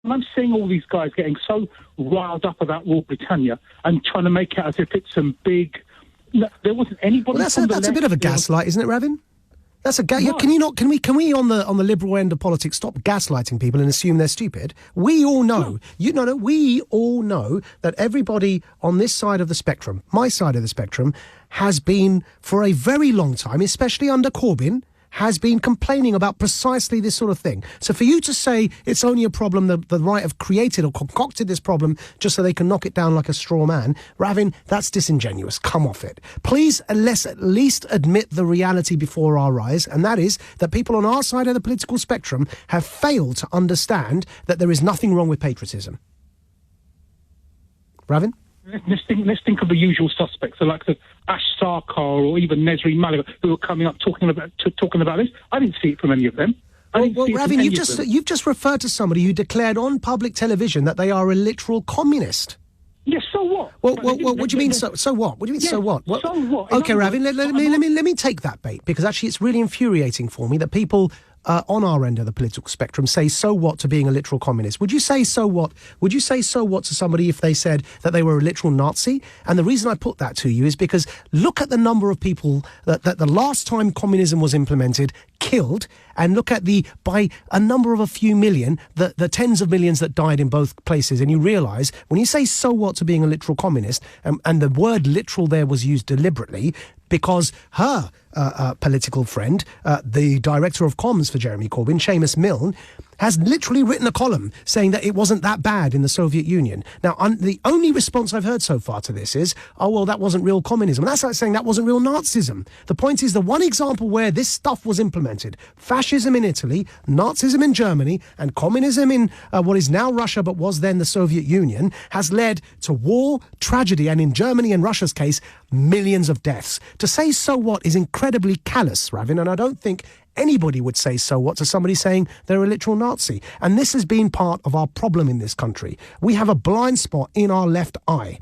And I'm seeing all these guys getting so riled up about Rule Britannia and trying to make it as if it's some big... No, there wasn't anybody... Well, that's a bit of a gaslight, isn't it, Ravin? That's a can we on the liberal end of politics stop gaslighting people and assume they're stupid? We all know we all know that everybody on this side of the spectrum, my side of the spectrum, has been for a very long time, especially under Corbyn, has been complaining about precisely this sort of thing. So for you to say it's only a problem the right have created or concocted this problem just so they can knock it down like a straw man, Ravin, that's disingenuous. Come off it. Please, let's at least admit the reality before our eyes, and that is that people on our side of the political spectrum have failed to understand that there is nothing wrong with patriotism. Ravin? Let's think of the usual suspects, so like the Ash Sarkar or even Nesri Malik, who are coming up talking about this. I didn't see it from any of them. Well, Ravin, you've just referred to somebody who declared on public television that they are a literal communist. Yes, so what? Well, what do you mean? So what? What do you mean? Yeah, so what? So what? Okay, Ravin, let me take that bait, because actually it's really infuriating for me that people on our end of the political spectrum say so what to being a literal communist. Would you say so what? Would you say so what to somebody if they said that they were a literal Nazi? And the reason I put that to you is because look at the number of people that the last time communism was implemented killed, and look at by a number of a few million, the tens of millions that died in both places, and you realise when you say so what to being a literal communist, and the word literal there was used deliberately because her political friend, the director of comms for Jeremy Corbyn, Seamus Milne, has literally written a column saying that it wasn't that bad in the Soviet Union. Now, the only response I've heard so far to this is, oh, well, that wasn't real communism. And that's like saying that wasn't real Nazism. The point is, the one example where this stuff was implemented, fascism in Italy, Nazism in Germany, and communism in what is now Russia but was then the Soviet Union, has led to war, tragedy, and in Germany and Russia's case, millions of deaths. To say so what is incredibly callous, Ravin, and I don't think anybody would say so what to somebody saying they're a literal Nazi. And this has been part of our problem in this country. We have a blind spot in our left eye.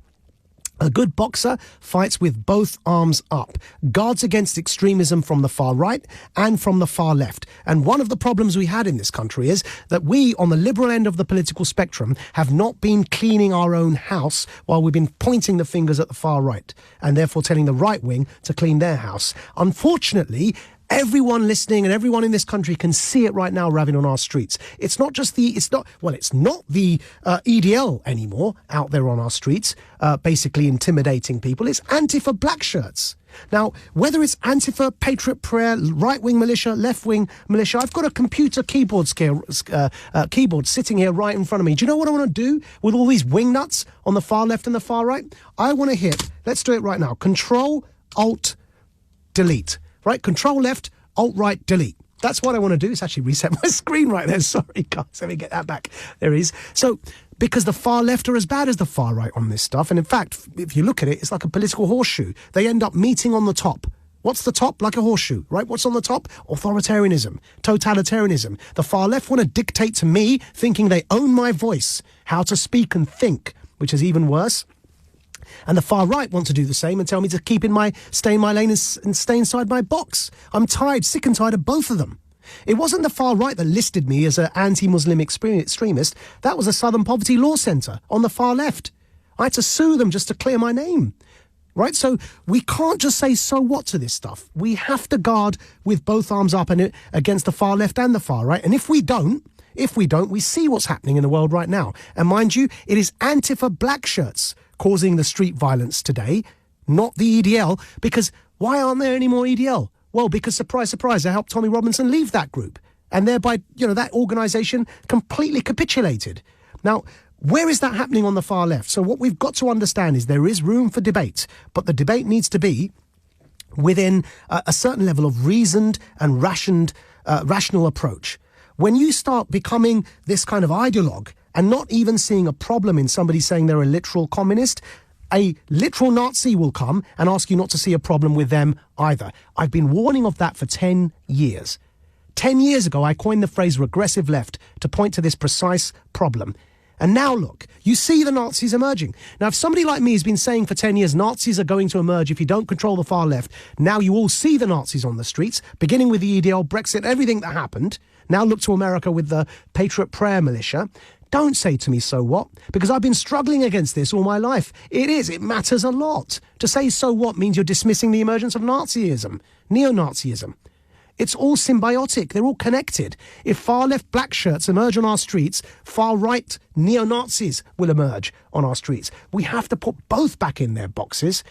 A good boxer fights with both arms up, guards against extremism from the far right and from the far left. And one of the problems we had in this country is that we, on the liberal end of the political spectrum, have not been cleaning our own house while we've been pointing the fingers at the far right, and therefore telling the right wing to clean their house. Unfortunately, everyone listening and everyone in this country can see it right now, Ravin, on our streets. It's not the EDL anymore out there on our streets, basically intimidating people. It's Antifa black shirts. Now, whether it's Antifa, Patriot Prayer, right-wing militia, left-wing militia, I've got a computer keyboard sitting here right in front of me. Do you know what I want to do with all these wingnuts on the far left and the far right? I want to hit, let's do it right now, Control-Alt-Delete. Right, Control left, Alt right, delete. That's what I want to do. It's actually reset my screen right there. Sorry, guys. Let me get that back. There it is. So, because the far left are as bad as the far right on this stuff. And in fact, if you look at it, it's like a political horseshoe. They end up meeting on the top. What's the top? Like a horseshoe, right? What's on the top? Authoritarianism, totalitarianism. The far left want to dictate to me, thinking they own my voice, how to speak and think, which is even worse. And the far right want to do the same and tell me to stay in my lane and stay inside my box. I'm sick and tired of both of them. It wasn't the far right that listed me as an anti-Muslim extremist. That was the Southern Poverty Law Centre on the far left. I had to sue them just to clear my name. Right? So we can't just say so what to this stuff. We have to guard with both arms up and against the far left and the far right. And if we don't, we see what's happening in the world right now. And mind you, it is Antifa black shirts causing the street violence today, not the EDL, because why aren't there any more EDL? Well, because, surprise, surprise, I helped Tommy Robinson leave that group. And thereby, that organisation completely capitulated. Now, where is that happening on the far left? So what we've got to understand is there is room for debate, but the debate needs to be within a certain level of reasoned and rational approach. When you start becoming this kind of ideologue and not even seeing a problem in somebody saying they're a literal communist, a literal Nazi will come and ask you not to see a problem with them either. I've been warning of that for 10 years. 10 years ago, I coined the phrase regressive left to point to this precise problem. And now look, you see the Nazis emerging. Now, if somebody like me has been saying for 10 years, Nazis are going to emerge if you don't control the far left, now you all see the Nazis on the streets, beginning with the EDL, Brexit, everything that happened. Now look to America with the Patriot Prayer militia. Don't say to me, so what? Because I've been struggling against this all my life. It matters a lot. To say so what means you're dismissing the emergence of Nazism, neo-Nazism. It's all symbiotic. They're all connected. If far-left black shirts emerge on our streets, far-right neo-Nazis will emerge on our streets. We have to put both back in their boxes.